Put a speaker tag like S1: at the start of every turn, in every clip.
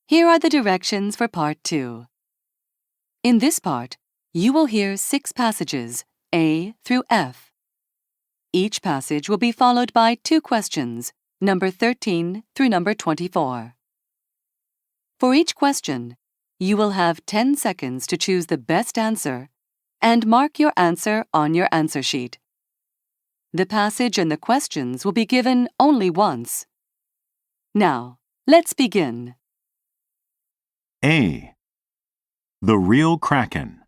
S1: Here are the directions for Part 2. In this part, you will hear 6 passages, A through F. Each passage will be followed by 2 questions, number 13 through number 24. For each question, you will have 10 seconds to choose the best answer and mark your answer on your answer sheet. The passage and the questions will be given only once. Now, let's begin.
S2: A. The real Kraken.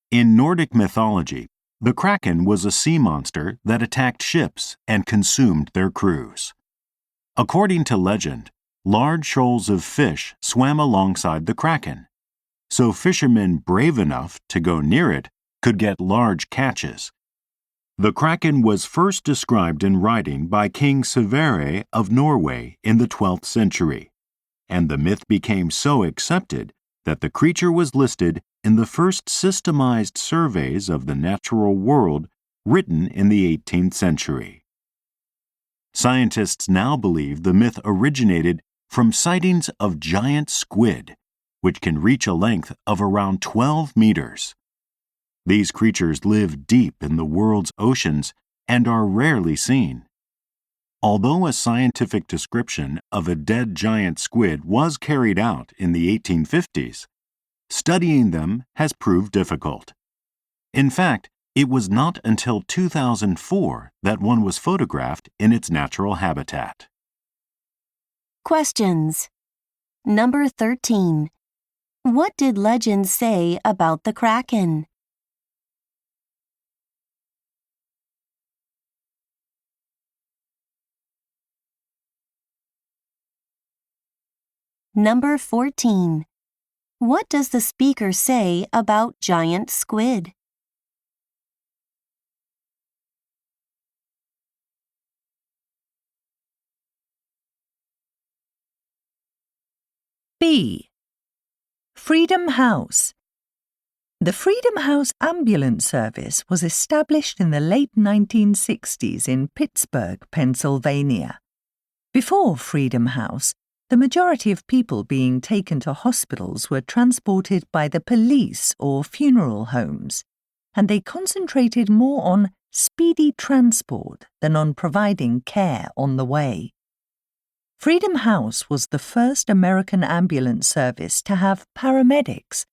S2: In Nordic mythology, the Kraken was a sea monster that attacked ships and consumed their crews. According to legend, large shoals of fish swam alongside the Kraken, so fishermen brave enough to go near it could get large catches. The Kraken was first described in writing by King Sverre of Norway in the 12th century, and the myth became so accepted that the creature was listed in the first systemized surveys of the natural world written in the 18th century. Scientists now believe the myth originated from sightings of giant squid, which can reach a length of around 12 meters. These creatures live deep in the world's oceans and are rarely seen. Although a scientific description of a dead giant squid was carried out in the 1850s, studying them has proved difficult. In fact, it was not until 2004 that one was photographed in its natural habitat.
S3: Questions. Number 13. What did legends say about the Kraken? Number 14. What does the speaker say about giant squid?
S4: B. Freedom House. The Freedom House Ambulance Service was established in the late 1960s in Pittsburgh, Pennsylvania. Before Freedom House, the majority of people being taken to hospitals were transported by the police or funeral homes, and they concentrated more on speedy transport than on providing care on the way. Freedom House was the first American ambulance service to have paramedics,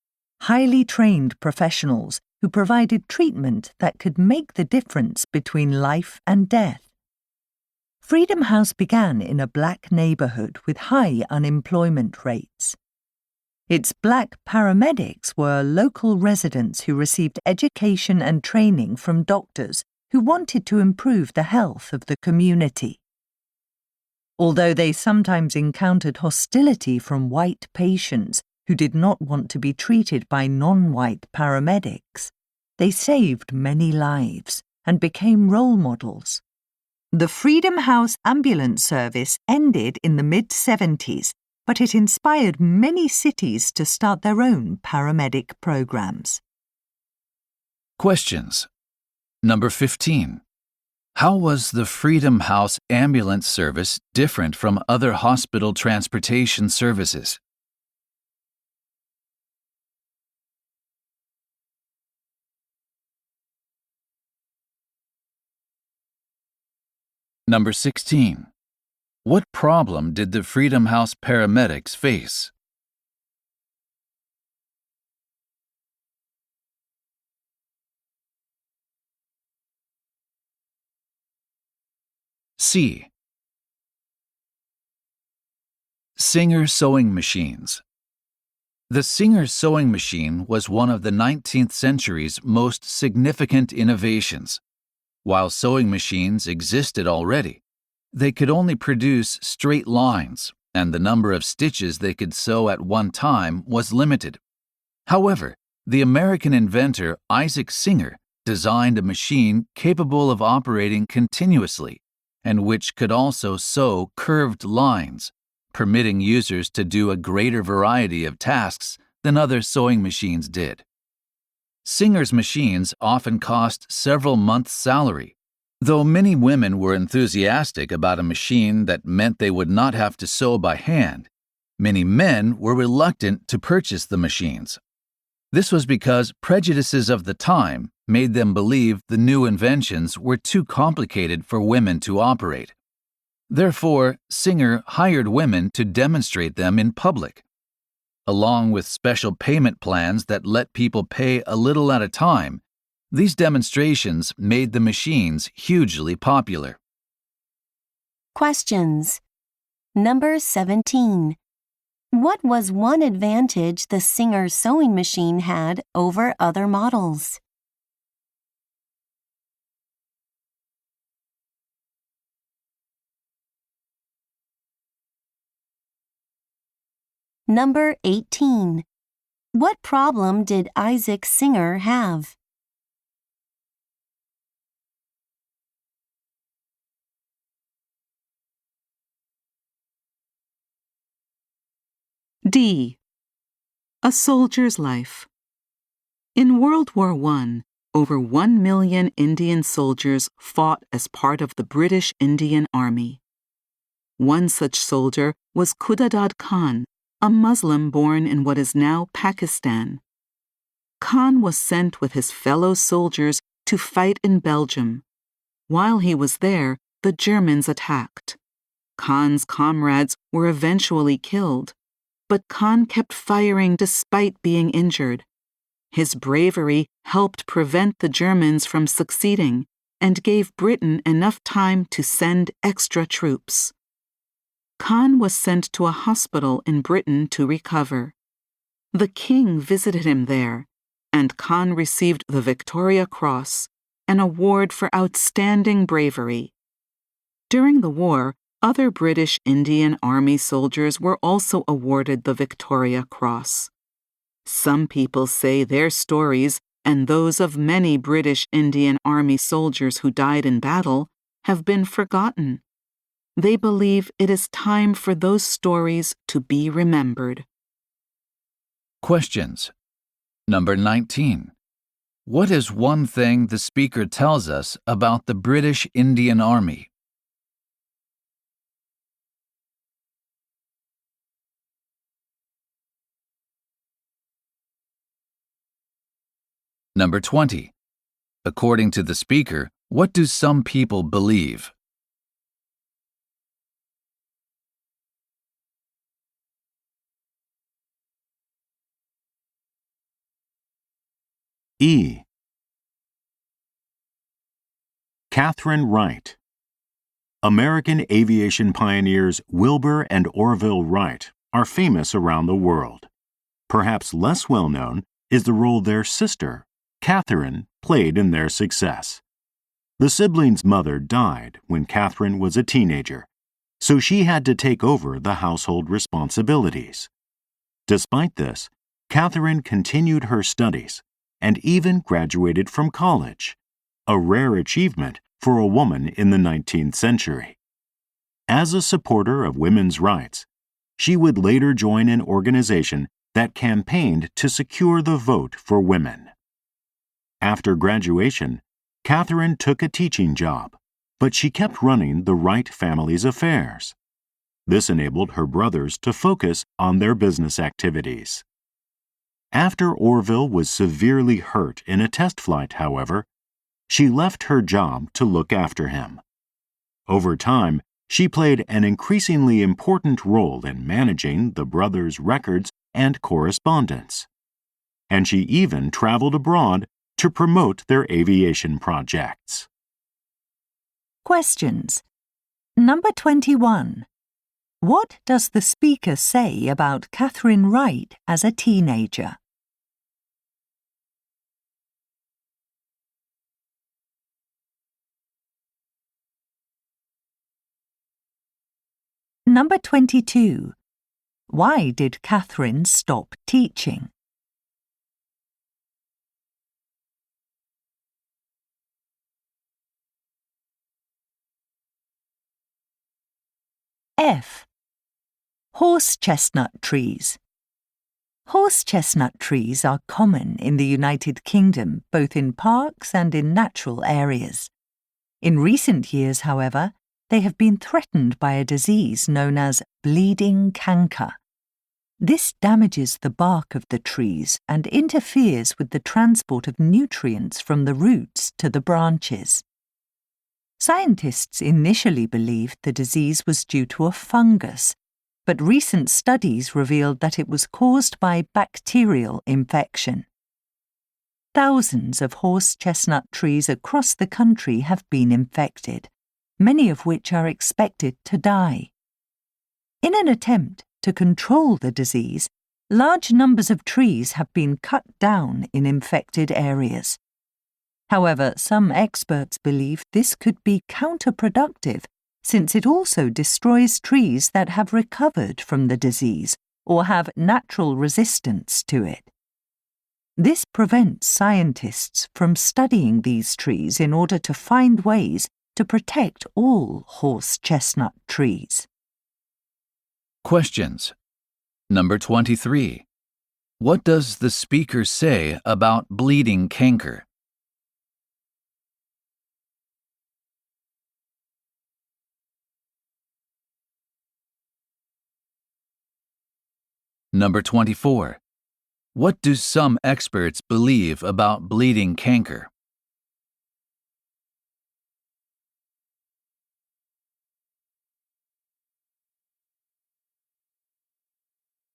S4: highly trained professionals who provided treatment that could make the difference between life and death. Freedom House began in a black neighborhood with high unemployment rates. Its black paramedics were local residents who received education and training from doctors who wanted to improve the health of the community. Although they sometimes encountered hostility from white patients who did not want to be treated by non-white paramedics, they saved many lives and became role models. The Freedom House Ambulance Service ended in the mid-70s, but it inspired many cities to start their own paramedic programs.
S5: Questions. Number 15. How was the Freedom House Ambulance Service different from other hospital transportation services? Number 16. What problem did the Freedom House paramedics face? C. Singer sewing machines. The Singer sewing machine was one of the 19th century's most significant innovations. While sewing machines existed already, they could only produce straight lines, and the number of stitches they could sew at one time was limited. However, the American inventor Isaac Singer designed a machine capable of operating continuously and which could also sew curved lines, permitting users to do a greater variety of tasks than other sewing machines did. Singer's machines often cost several months' salary. Though many women were enthusiastic about a machine that meant they would not have to sew by hand, Many men were reluctant to purchase the machines. This was because prejudices of the time made them believe the new inventions were too complicated for women to operate. Therefore, Singer hired women to demonstrate them in public. Along with special payment plans that let people pay a little at a time, these demonstrations made the machines hugely popular.
S3: Questions. Number 17. What was one advantage the Singer sewing machine had over other models? Number 18. What problem did Isaac Singer have?
S6: D. A soldier's life. In World War I, over 1 million Indian soldiers fought as part of the British Indian Army. One such soldier was Khudadad Khan, a Muslim born in what is now Pakistan. Khan was sent with his fellow soldiers to fight in Belgium. While he was there, the Germans attacked. Khan's comrades were eventually killed, but Khan kept firing despite being injured. His bravery helped prevent the Germans from succeeding and gave Britain enough time to send extra troops. Khan was sent to a hospital in Britain to recover. The king visited him there, and Khan received the Victoria Cross, an award for outstanding bravery. During the war, other British Indian Army soldiers were also awarded the Victoria Cross. Some people say their stories and those of many British Indian Army soldiers who died in battle have been forgotten. They believe it is time for those stories to be remembered.
S5: Questions. Number 19. What is one thing the speaker tells us about the British Indian Army? Number 20. According to the speaker, what do some people believe?
S2: E. Catherine Wright. American aviation pioneers Wilbur and Orville Wright are famous around the world. Perhaps less well known is the role their sister, Catherine, played in their success. The siblings' mother died when Catherine was a teenager, so she had to take over the household responsibilities. Despite this, Catherine continued her studies and even graduated from college, a rare achievement for a woman in the 19th century. As a supporter of women's rights, she would later join an organization that campaigned to secure the vote for women. After graduation, Catherine took a teaching job, but she kept running the Wright family's affairs. This enabled her brothers to focus on their business activities. After Orville was severely hurt in a test flight, however, she left her job to look after him. Over time, she played an increasingly important role in managing the brothers' records and correspondence. And she even traveled abroad to promote their aviation projects.
S4: Questions. Number 21. What does the speaker say about Catherine Wright as a teenager? Number 22. Why did Catherine stop teaching? F. Horse chestnut trees. Horse chestnut trees are common in the United Kingdom, both in parks and in natural areas. In recent years, however, they have been threatened by a disease known as bleeding canker, This damages the bark of the trees and interferes with the transport of nutrients from the roots to the branches. Scientists initially believed the disease was due to a fungus, but recent studies revealed that it was caused by bacterial infection. Thousands of horse chestnut trees across the country have been infected, many of which are expected to die. In an attempt to control the disease, large numbers of trees have been cut down in infected areas. However, some experts believe this could be counterproductive since it also destroys trees that have recovered from the disease or have natural resistance to it. This prevents scientists from studying these trees in order to find ways to protect all horse chestnut trees.
S5: Questions. Number 23. What does the speaker say about bleeding canker? Number 24. What do some experts believe about bleeding canker?